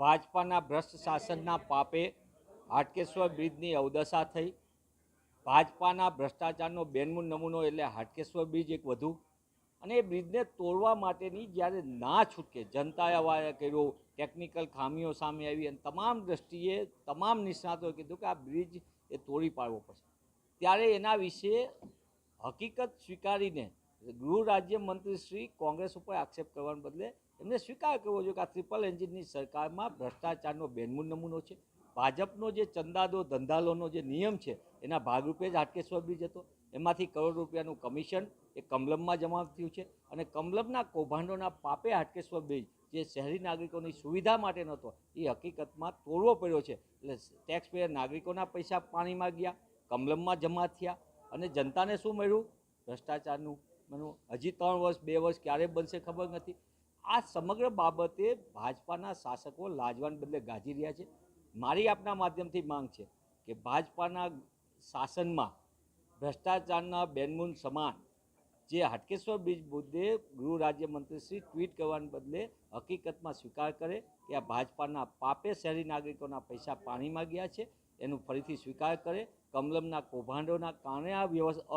ભાજપાના ભ્રષ્ટ શાસનના પાપે હાટકેશ્વર બ્રિજની અવદશા થઈ। ભાજપાના ભ્રષ્ટાચારનો બેનમૂન નમૂનો એટલે હાટકેશ્વર બ્રિજ એક વધુ, અને એ બ્રિજને તોડવા માટેની જ્યારે ના છૂટકે જનતાએ અવાજ કર્યો, ટેકનિકલ ખામીઓ સામે આવી અને તમામ દ્રષ્ટિએ તમામ નિષ્ણાતોએ કીધું કે આ બ્રિજ એ તોડી પાડવો પડશે, ત્યારે એના વિશે હકીકત સ્વીકારીને ગૃહ રાજ્યમંત્રી શ્રી કોંગ્રેસ ઉપર આક્ષેપ કરવાને બદલે એમને સ્વીકાર કરવો જોઈએ કે આ ટ્રિપલ એન્જિનની સરકારમાં ભ્રષ્ટાચારનો બેનમૂન નમૂનો છે। ભાજપનો જે ચંદાદો ધંધાલોનો જે નિયમ છે એના ભાગરૂપે જ હાટકેશ્વર બ્રિજ હતો, એમાંથી કરોડ રૂપિયાનું કમિશન એ કમલમમાં જમા થયું છે, અને કમલમના કૌભાંડોના પાપે હાટકેશ્વર બ્રિજ જે શહેરી નાગરિકોની સુવિધા માટે નહોતો એ હકીકતમાં તોડવો પડ્યો છે। એટલે ટેક્સપેયર નાગરિકોના પૈસા પાણીમાં ગયા, કમલમમાં જમા થયા, અને જનતાને શું મળ્યું? ભ્રષ્ટાચારનું બન્યું। હજી 3 વર્ષ 2 વર્ષ ક્યારે બનશે ખબર નથી। આ સમગ્ર બાબતે ભાજપાના શાસકો લાજવાન બદલે ગાજી રહ્યા છે। મારી આપના માધ્યમથી માંગ છે કે ભાજપાના શાસનમાં ભ્રષ્ટાચારના બેનમૂન સમાન જે હાટકેશ્વર બ્રિજ મુદ્દે ગૃહ રાજ્યમંત્રી શ્રી ટ્વીટ કરવાને બદલે હકીકતમાં સ્વીકાર કરે કે આ ભાજપાના પાપે શહેરી નાગરિકોના પૈસા પાણીમાં ગયા છે, એનું ફરીથી સ્વીકાર કરે। કમલમના કૌભાંડોના કારણે આ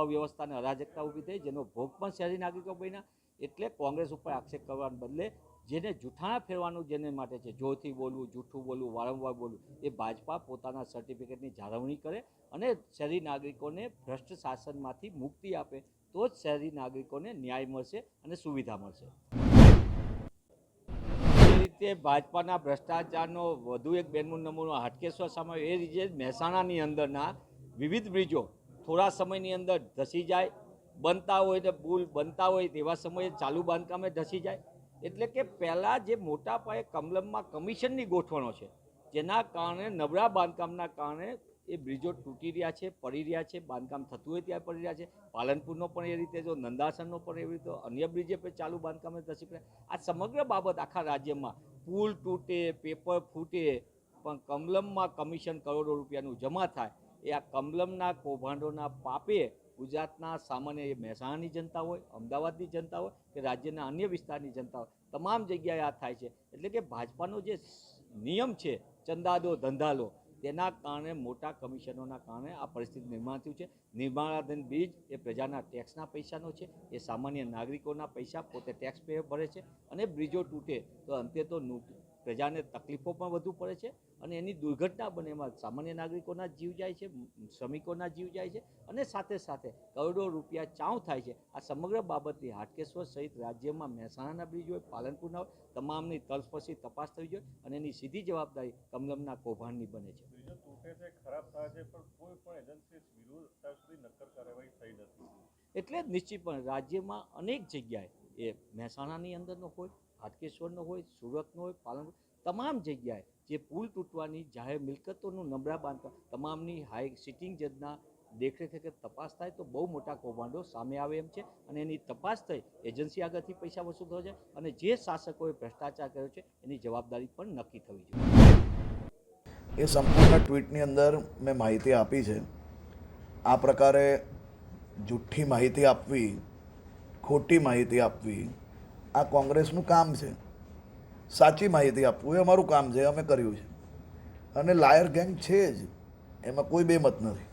અવ્યવસ્થા અને અરાજકતા ઊભી થઈ, જેનો ભોગ પણ શહેરી નાગરિકો બન્યા। એટલે કોંગ્રેસ ઉપર આક્ષેપ કરવાને બદલે જેને જૂઠાણા ફેરવાનું જેને માટે છે, જોરથી બોલવું, જૂઠું બોલવું, વારંવાર બોલવું, એ ભાજપા પોતાના સર્ટિફિકેટની જાળવણી કરે અને શહેરી નાગરિકોને ભ્રષ્ટ શાસનમાંથી મુક્તિ આપે, તો જ શહેરી નાગરિકોને ન્યાય મળશે અને સુવિધા મળશે। એ રીતે ભાજપાના ભ્રષ્ટાચારનો વધુ એક બેનમૂન નમૂનો હાટકેશ્વર સામે એ રીતે મહેસાણાની અંદરના વિવિધ બ્રિજો થોડા સમયની અંદર ધસી જાય, બનતા હોય ને પુલ બનતા હોય તેવા સમયે ચાલુ બાંધકામે ધસી જાય। એટલે કે પહેલાં જે મોટા પાયે કમલમમાં કમિશનની ગોઠવણો છે, જેના કારણે નબળા બાંધકામના કારણે એ બ્રિજો તૂટી રહ્યા છે, પડી રહ્યા છે, બાંધકામ થતું હોય ત્યાં પડી રહ્યા છે। પાલનપુરનો પણ એ રીતે, જો નંદાસરનો પણ એવી રીતે, અન્ય બ્રિજે પણ ચાલુ બાંધકામે ધસી પડે। આ સમગ્ર બાબત આખા રાજ્યમાં પુલ તૂટે, પેપર ફૂટે, પણ કમલમમાં કમિશન કરોડો રૂપિયાનું જમા થાય, એ આ કમલમના કૌભાંડોના પાપે ગુજરાતના સામાન્ય મહેસાણાની જનતા હોય, અમદાવાદની જનતા હોય કે રાજ્યના અન્ય વિસ્તારની જનતા હોય, તમામ જગ્યાએ આ થાય છે। એટલે કે ભાજપાનો જે નિયમ છે ચંદાદો ધંધાલો, તેના કારણે મોટા કમિશનોના કારણે આ પરિસ્થિતિ નિર્માણ થયું છે। નિર્માણાધીન બ્રિજ એ પ્રજાના ટેક્સના પૈસાનો છે, એ સામાન્ય નાગરિકોના પૈસા પોતે ટેક્સ પે ભરે છે, અને બ્રિજો તૂટે તો અંતે તો પ્રજાને તકલીફો પણ વધુ પડે છે, અને એની દુર્ઘટના બને એમાં સામાન્ય નાગરિકોના જીવ જાય છે, શ્રમિકોના જીવ જાય છે, અને સાથે સાથે કરોડો રૂપિયા ચાઉં થાય છે। આ સમગ્ર બાબતથી હાટકેશ્વર સહિત રાજ્યમાં મહેસાણાના બ્રિજ હોય, પાલનપુરના હોય, તમામની તલસ્પર્શી તપાસ થવી જોઈએ, અને એની સીધી જવાબદારી કમલમના કૌભાંડની બને છે। એટલે નિશ્ચિતપણે રાજ્યમાં અનેક જગ્યાએ એ મહેસાણાની અંદરનો હોય, હાટકેશ્વરનો હોય, સુરતનો હોય, પાલનપુર, તમામ જગ્યાએ જે પુલ તૂટવાની જાહેર મિલકતોનું નબળા બાંધકામ, તમામની હાઈ સિટિંગ જજના દેખરેખ હેઠળ તપાસ થાય તો બહુ મોટા કૌભાંડો સામે આવે એમ છે, અને એની તપાસ થઈ એજન્સી આગળથી પૈસા વસૂલ થયો છે, અને જે શાસકોએ ભ્રષ્ટાચાર કર્યો છે એની જવાબદારી પણ નક્કી થવી જોઈએ। એ સંપૂર્ણ ટ્વીટની અંદર મેં માહિતી આપી છે। આ પ્રકારે જુઠ્ઠી માહિતી આપવી, ખોટી માહિતી આપવી, આ કોંગ્રેસનું કામ છે। સાચી માહિતી આપવું એ અમારું કામ છે, અમે કર્યું છે, અને લાયર ગેંગ છે જ, એમાં કોઈ બેમત નથી।